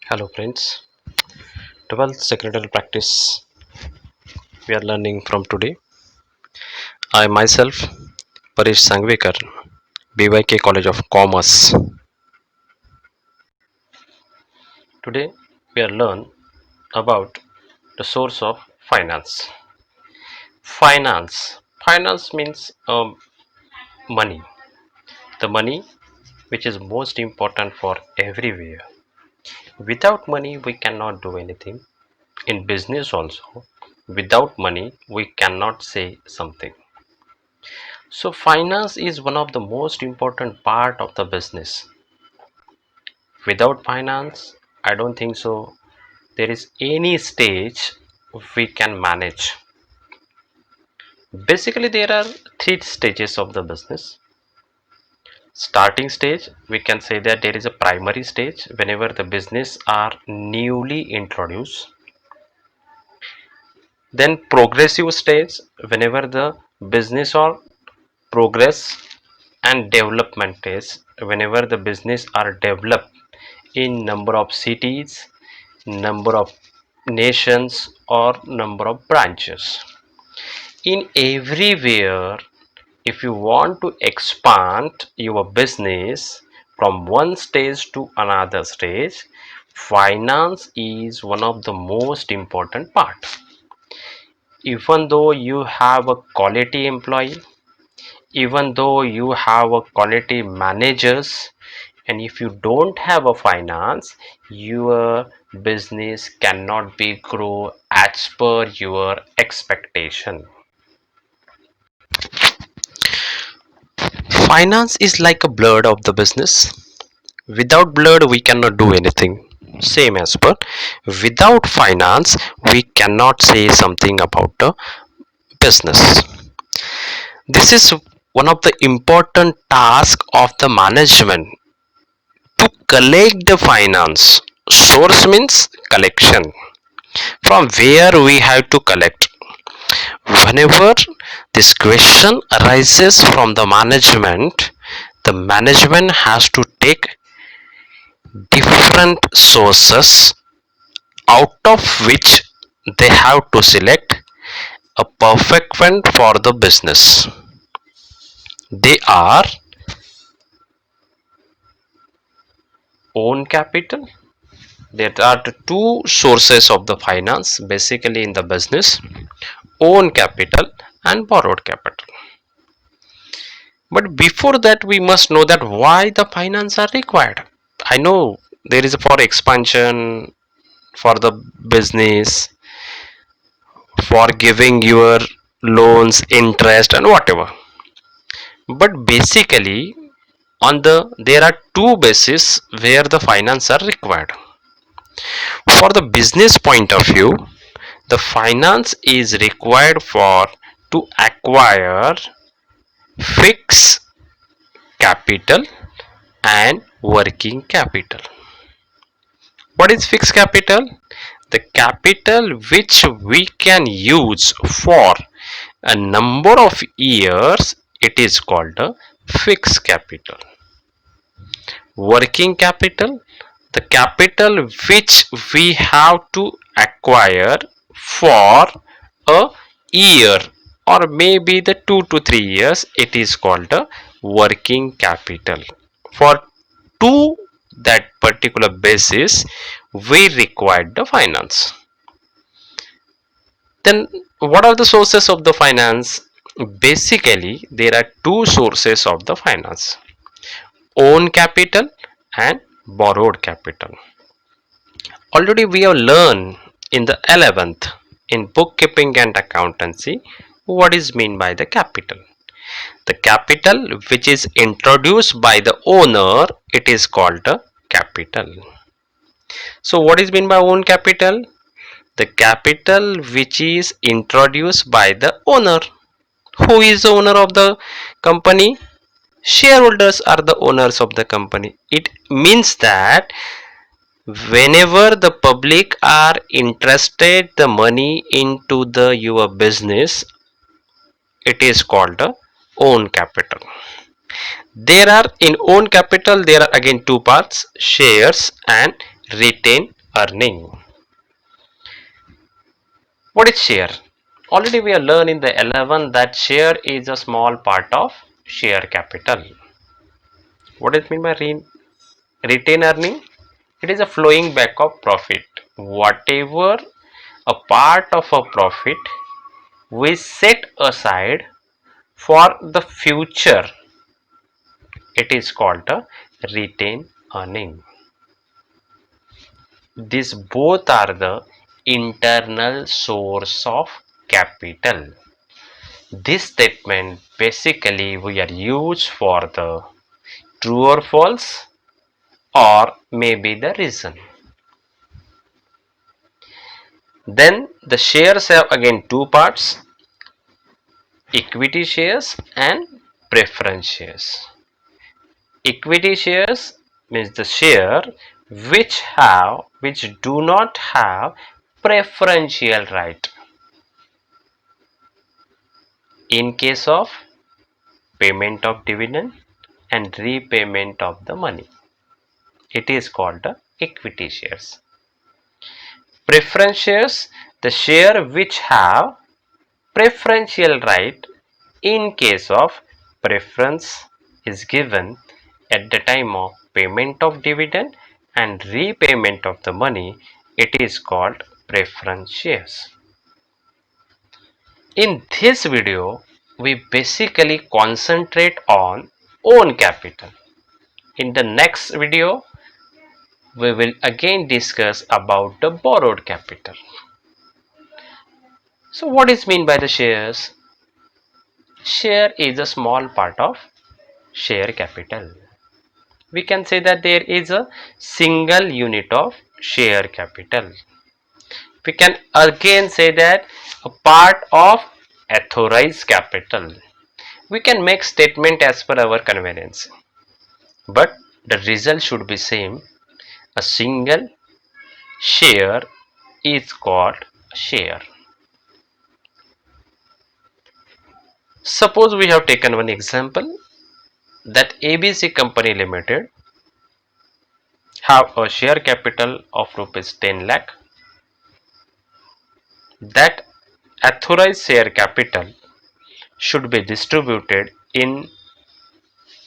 Hello friends, 12th secretarial practice we are learning from today. I myself, Parish Sangvekar, BYK College of Commerce. Today we are learn about the source of finance. Finance means money. The money which is most important for everywhere. Without money we cannot do anything. In business also, without money we cannot say something. So finance is one of the most important part of the business. Without finance, I don't think so there is any stage we can manage. Basically, there are three stages of the business. Starting stage, we can say that there is a primary stage whenever the business are newly introduced. Then progressive stage whenever the business or progress, and development is whenever the business are developed in number of cities, number of nations or number of branches. In everywhere, if you want to expand your business from one stage to another stage, finance is one of the most important part. Even though you have a quality employee, even though you have a quality managers, and if you don't have a finance, your business cannot be grow as per your expectation. Finance is like a blood of the business. Without blood we cannot do anything. Same as per, without finance we cannot say something about the business. This is one of the important tasks of the management to collect the finance. Source means collection. From where we have to collect. Whenever this question arises from the management has to take different sources out of which they have to select a perfect one for the business. They are own capital. There are the two sources of the finance basically in the business: own capital and borrowed capital. But before that, we must know that why the finance are required. I know there is for expansion, for the business, for giving your loans, interest, and whatever. But basically, there are two bases where the finance are required. For the business point of view, the finance is required for to acquire fixed capital and working capital. What is fixed capital? The capital which we can use for a number of years, it is called a fixed capital. Working capital, the capital which we have to acquire for a year or maybe the 2 to 3 years, it is called a working capital. For two that particular basis we require the finance. Then what are the sources of the finance? Basically there are two sources of the finance: own capital and borrowed capital. Already we have learned in the 11th in bookkeeping and accountancy what is mean by the capital. The capital which is introduced by the owner, it is called a capital. So what is mean by own capital? The capital which is introduced by the owner. Who is the owner of the company? Shareholders are the owners of the company. It means that whenever the public are interested the money into the your business, it is called the own capital. There are in own capital there are again two parts: shares and retained earning. What is share? Already we are learning in the 11 that share is a small part of share capital. What does it mean by retain earning? It is a flowing back of profit. Whatever a part of a profit we set aside for the future, it is called a retain earning. These both are the internal source of capital. This statement basically we are used for the true or false or maybe the reason. Then the shares have again two parts, equity shares and preference shares. Equity shares means the share which do not have preferential right in case of payment of dividend and repayment of the money. It is called the equity shares. Preference shares, the share which have preferential right in case of preference is given at the time of payment of dividend and repayment of the money. It is called preference shares. In this video, we basically concentrate on own capital. In the next video, we will again discuss about the borrowed capital. So what is mean by the shares? Share is a small part of share capital. We can say that there is a single unit of share capital. We can again say that a part of authorized capital. We can make statement as per our convenience, but the result should be same. A single share is called share. Suppose we have taken one example that ABC Company Limited have a share capital of rupees 10 lakh. That authorized share capital should be distributed in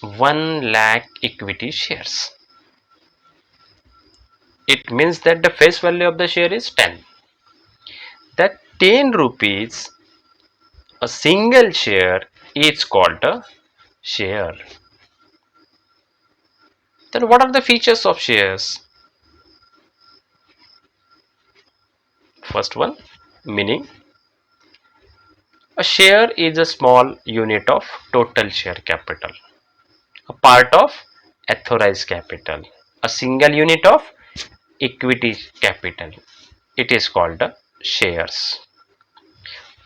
1 lakh equity shares. It means that the face value of the share is 10. That 10 rupees, a single share is called a share. Then what are the features of shares? First one, meaning a share is a small unit of total share capital, a part of authorized capital, a single unit of equity capital. It is called the shares.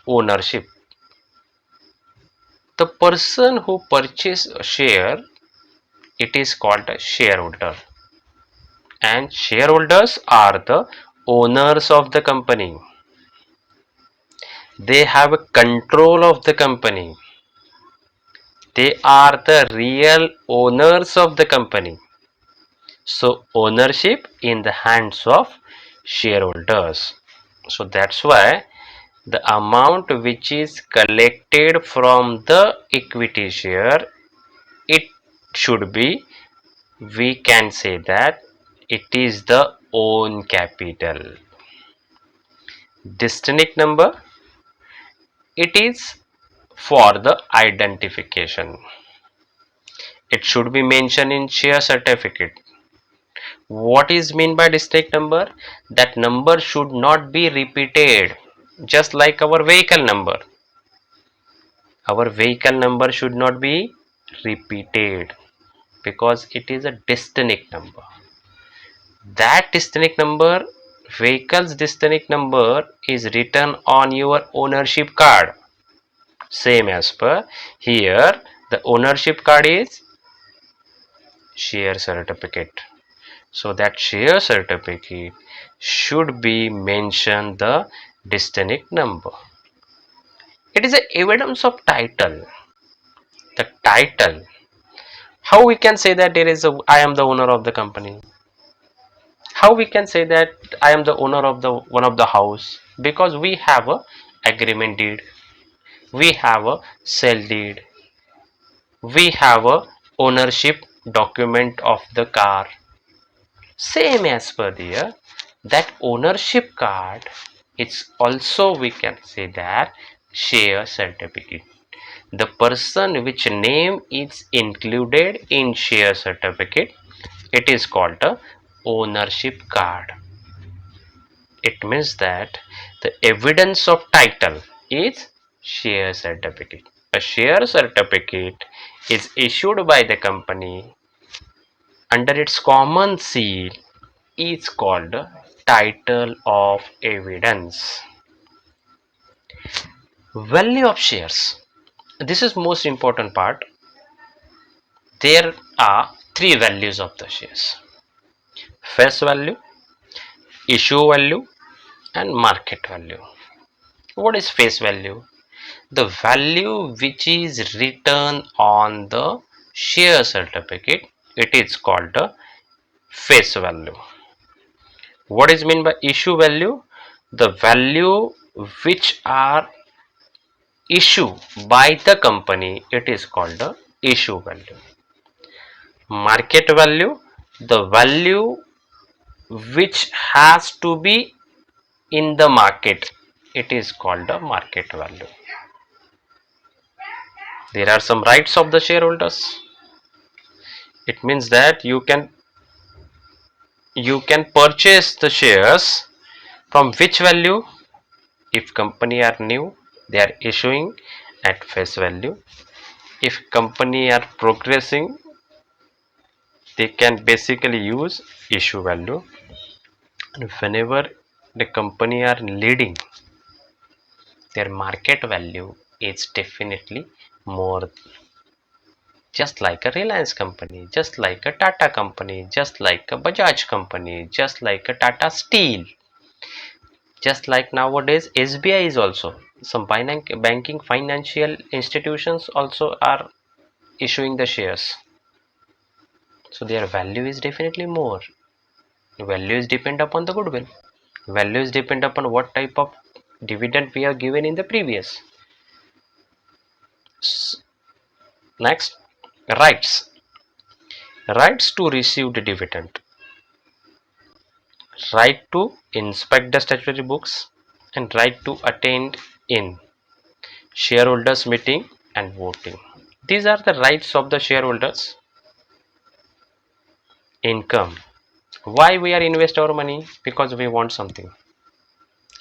Ownership. The person who purchase a share, it is called a shareholder. And shareholders are the owners of the company. They have a control of the company. They are the real owners of the company. So ownership in the hands of shareholders. So that's why the amount which is collected from the equity share, it should be, we can say that it is the own capital. Distinct number, it is for the identification. It should be mentioned in share certificate. What is mean by distinct number? That number should not be repeated, just like our vehicle number. Our vehicle number should not be repeated because it is a distinct number. That distinct number, vehicle's distinct number is written on your ownership card. Same as per here, the ownership card is share certificate. So that share certificate should be mentioned the distinct number. It is a evidence of title. The title. How we can say that there is a I am the owner of the company? how we can say that I am the owner of the one of the house? Because we have a agreement deed, we have a sale deed, we have a ownership document of the car. Same as per the that ownership card, it's also we can say that share certificate. The person which name is included in share certificate, it is called a ownership card. It means that the evidence of title is share certificate. A share certificate is issued by the company under its common seal is called title of evidence. Value of shares. This is most important part. There are three values of the shares: face value, issue value, and market value. What is face value? The value which is written on the share certificate, it is called the face value. What is meant by issue value? The value which are issued by the company, it is called the issue value. Market value, the value which has to be in the market, it is called the market value. There are some rights of the shareholders. It means that you can purchase the shares from which value? If company are new, they are issuing at face value. If company are progressing, they can basically use issue value. And whenever the company are leading, their market value is definitely more, just like a Reliance company, just like a Tata company, just like a Bajaj company, just like a Tata Steel, just like nowadays SBI is also. Some banking financial institutions also are issuing the shares. So their value is definitely more. Value is depend upon the goodwill. Value is depend upon what type of dividend we are given in the previous. Next, rights. Rights to receive the dividend. Right to inspect the statutory books and right to attend in shareholders meeting and voting. These are the rights of the shareholders. Income. Why we are invest our money? Because we want something.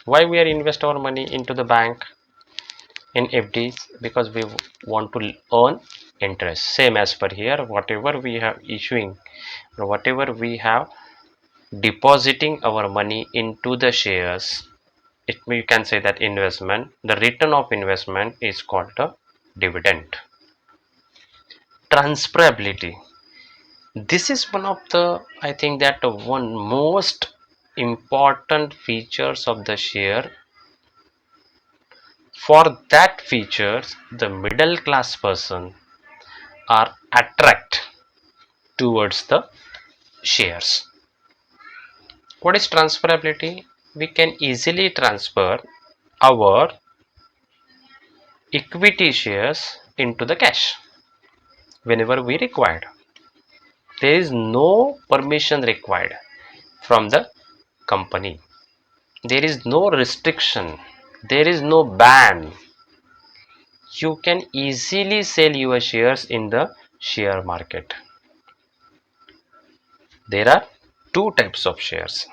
Why we are invest our money into the bank in FDs? Because we want to earn interest. Same as per here, whatever we have issuing or whatever we have depositing our money into the shares, it we can say that investment, the return of investment is called a dividend. Transferability. This is one of the, I think that one most important features of the share. For that features, the middle class person are attract towards the shares. What is transferability? We can easily transfer our equity shares into the cash whenever we required. There is no permission required from the company. There is no restriction. There is no ban. You can easily sell your shares in the share market. There are two types of shares: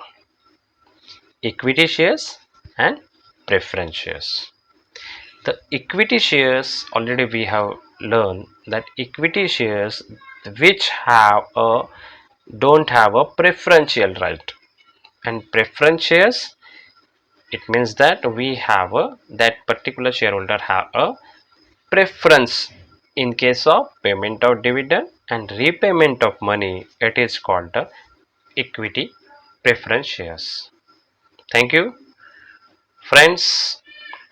equity shares and preference shares. The equity shares, already we have learned that equity shares which have a don't have a preferential right, and preference shares, it means that we have a that particular shareholder have a preference in case of payment of dividend and repayment of money. It is called the equity preference shares. Thank you, friends.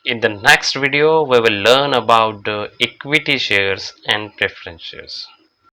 In the next video we will learn about the equity shares and preference shares.